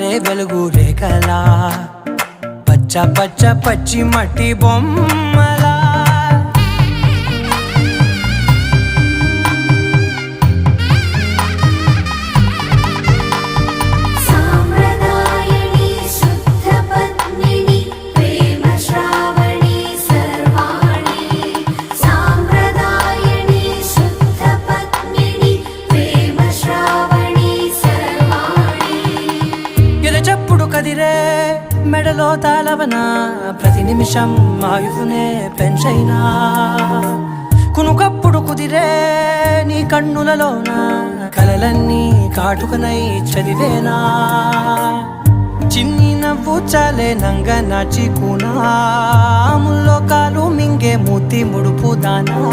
జారే వెలుగు రేఖలా పచ్చ పచ్చ పచ్చి మట్టి బొమ్మలా చెప్పుడు కదిరే మెడలో తాళవన ప్రతి నిమిషం ఆయుధునే పెంచైనా కునుకప్పుడు కుదిరే నీ కన్నులలోన కలలన్నీ కాటుకనై చదివేనా చిన్ని నవ్వు చాలే నంగ నాచి కూనా ముల్లో కాలు మింగే మూతి ముడుపు దానా